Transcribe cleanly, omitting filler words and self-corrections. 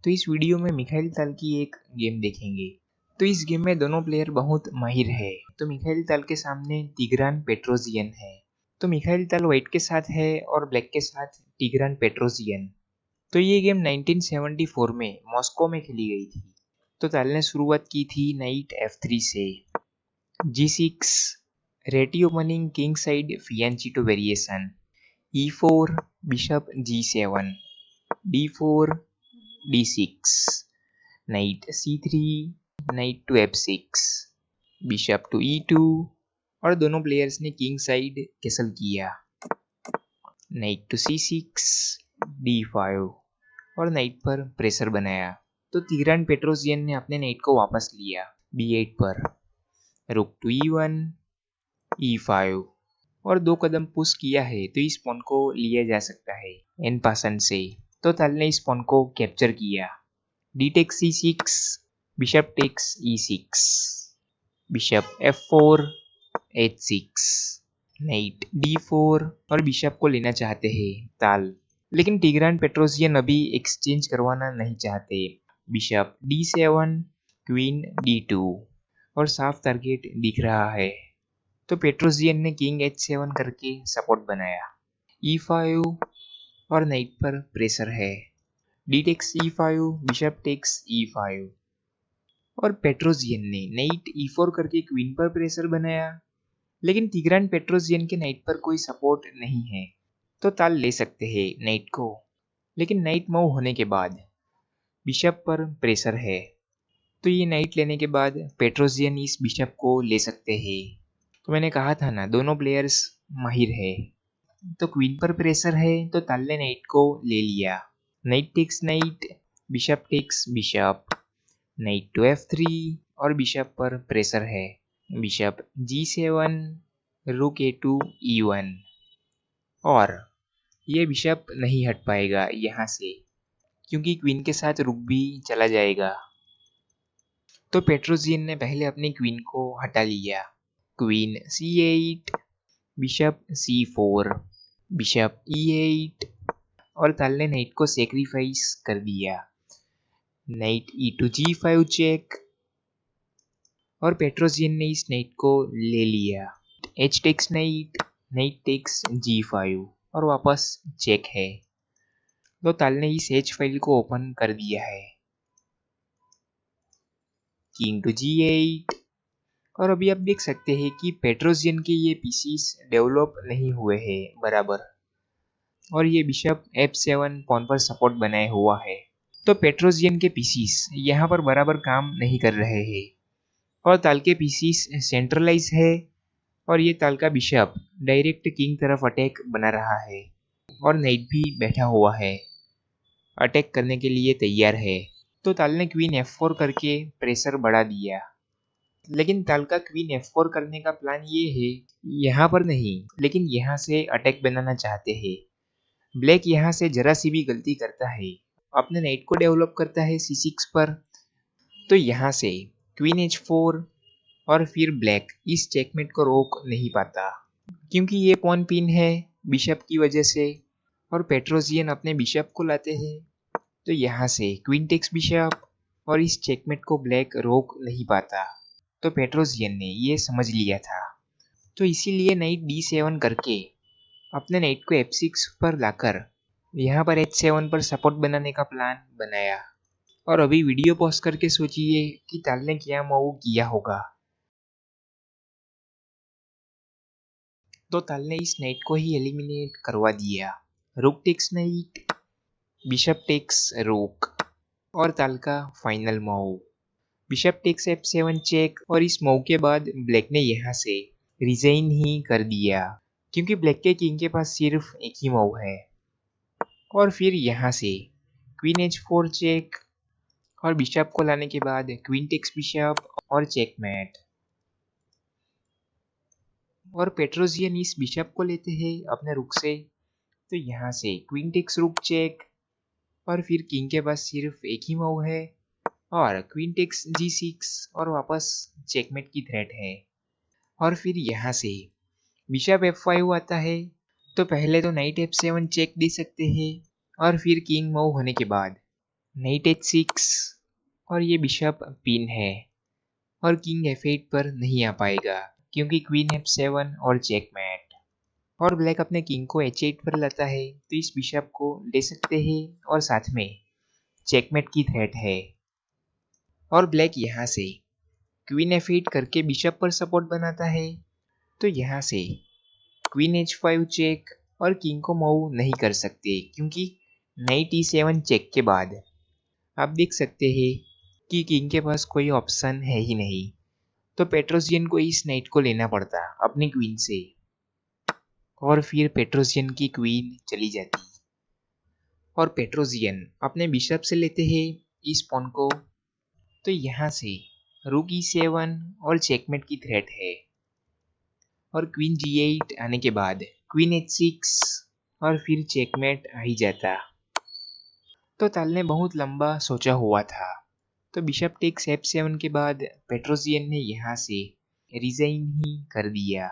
तो इस वीडियो में मिखाइल ताल की एक गेम देखेंगे। तो इस गेम में दोनों प्लेयर बहुत माहिर है। तो मिखाइल ताल के सामने तिग्रान पेट्रोजियन है। तो मिखाइल ताल व्हाइट के साथ है और ब्लैक के साथ तिग्रान पेट्रोजियन। तो ये गेम 1974 में मॉस्को में खेली गई थी। तो ताल ने शुरुआत की थी नाइट F3 से G6 Reti opening king side fianchetto variation E4 bishop G7 D4 D6 knight C3 knight to F6 bishop to E2 और दोनों प्लेयर्स ने किंग साइड कैसल किया नाइट टू C6 D5 और night पर pressure बनाया। तो तिग्रान पेट्रोजियन ने अपने नाइट को वापस लिया B8 पर रुक टू E1 E5 और 2 कदम पुश किया है तो इस पॉन को लिया जा सकता है एन पासन से। तो ताल ने इस पॉन को कैप्चर किया D takes C6 bishop takes E6 bishop F4 H6 knight D4 और बिशप को लेना चाहते हैं ताल, लेकिन तिग्रान पेट्रोजियन अभी एक्सचेंज करवाना नहीं चाहते। बिशप D7 क्वीन D2 और साफ टारगेट दिख रहा है। तो पेट्रोजियन ने किंग H7 करके सपोर्ट बनाया E5 और नाइट पर प्रेशर है D takes E5 bishop takes E5 और पेट्रोजियन ने नाइट E4 करके क्वीन पर प्रेशर बनाया, लेकिन तिग्रान पेट्रोजियन के नाइट पर कोई सपोर्ट नहीं है। तो ताल ले सकते हैं नाइट को, लेकिन नाइट मूव होने के बाद बिशप पर प्रेशर है। तो ये नाइट लेने के बाद पेट्रोजियन इस बिशप को ले सकते हैं। तो मैंने कहा था ना, दोनों प्लेयर्स माहिर है। तो क्वीन पर प्रेशर है तो ताल ने नाइट को ले लिया knight takes knight bishop takes bishop knight to F3 और बिशप पर प्रेशर है बिशप G7 रुक A2 E1 और ये बिशप नहीं हट पाएगा यहाँ से क्योंकि क्वीन के साथ रुक भी चला जाएगा। तो पेट्रोजियन ने पहले अपनी क्वीन को हटा लिया queen C8 bishop C4 bishop E8 और ताल ने नाइट को सेक्रीफाइस कर दिया नाइट E2 G5 चेक और पेट्रोजियन ने इस नाइट को ले लिया H takes knight knight takes G5 और वापस चेक है। तो ताल ने इस H फाइल को ओपन कर दिया है किंग टू G8 और अभी आप देख सकते हैं कि पेट्रोजियन के ये पीसीस डेवलप नहीं हुए हैं बराबर और ये बिशप F7 पॉन पर सपोर्ट बनाए हुआ है। तो पेट्रोजियन के पीसीस यहाँ पर बराबर काम नहीं कर रहे हैं और ताल के पीसीस सेंट्रलाइज है और ये ताल का बिशप डायरेक्ट किंग तरफ अटैक बना रहा है और नाइट भी बैठा हुआ है, अटैक करने के लिए तैयार है। तो ताल ने क्वीन F4 करके प्रेशर बढ़ा दिया, लेकिन ताल का क्वीन F4 करने का प्लान ये है यहाँ पर नहीं, लेकिन यहाँ से अटैक बनाना चाहते हैं। ब्लैक यहाँ से जरा सी भी गलती करता है, अपने नाइट को डेवलप करता है C6 पर, तो यहाँ से क्वीन H4 और फिर ब्लैक इस चेकमेट को रोक नहीं पाता क्योंकि ये पॉन पिन है बिशप की वजह से और पेट्रोजियन अपने बिशप को लाते हैं। तो यहाँ से क्वीन टेक्स बिशप और इस चेकमेट को ब्लैक रोक नहीं पाता। तो पेट्रोजियन ने ये समझ लिया था, तो इसीलिए नाइट D7 करके अपने नाइट को F6 पर लाकर यहाँ पर H7 पर सपोर्ट बनाने का प्लान बनाया। और अभी वीडियो पॉज करके सोचिए कि ताल ने क्या मूव किया होगा। तो ताल ने इस नाइट को ही एलिमिनेट करवा दिया rook takes knight bishop takes रुक और ताल का final move bishop takes F7 check और इस मूव के बाद ब्लैक ने यहाँ से रिजाइन ही कर दिया क्योंकि ब्लैक के किंग के पास सिर्फ एक ही मूव है। और फिर यहाँ से क्वीन H4 चेक और बिशप को लाने के बाद क्वीन टेक्स बिशप और चेकमेट और पेट्रोजियन इस बिशप को लेते हैं अपने रुक से। तो यहाँ से क्वीन टेक्स रुक चेक और फिर किंग के पास सिर्फ एक ही मूव है और क्वीन टेक्स G6 और वापस चेकमेट की थ्रेट है। और फिर यहाँ से बिशप F5 आता है, तो पहले तो नाइट F7 चेक दे सकते हैं और फिर किंग मूव होने के बाद नाइट H6 और ये बिशप पिन है और किंग F8 पर नहीं आ पाएगा क्योंकि क्वीन F7 और चेकमेट। और ब्लैक अपने किंग को H8 पर लाता है तो इस बिशप को ले सकते हैं और साथ में चेकमेट की थ्रेट है। और ब्लैक यहाँ से क्वीन F8 करके बिशप पर सपोर्ट बनाता है तो यहाँ से क्वीन H5 चेक और किंग को मूव नहीं कर सकते क्योंकि नाइट E7 चेक के बाद आप देख सकते हैं कि किंग के पास कोई ऑप्शन है ही नहीं, तो पेट्रोजियन को इस नाइट को लेना पड़ता अपनी क्वीन से और फिर पेट्रोजियन की क्वीन चली जाती और पेट्रोजियन अपने बिशप से लेते हैं इस पॉन को। तो यहाँ से रूक E7 और चेकमेट की थ्रेट है और क्वीन G8 आने के बाद क्वीन H6 और फिर चेकमेट आ ही जाता। तो ताल ने बहुत लंबा सोचा हुआ था, तो बिशप टेक्स F7 के बाद पेट्रोजियन ने यहाँ से रिजाइन ही कर दिया।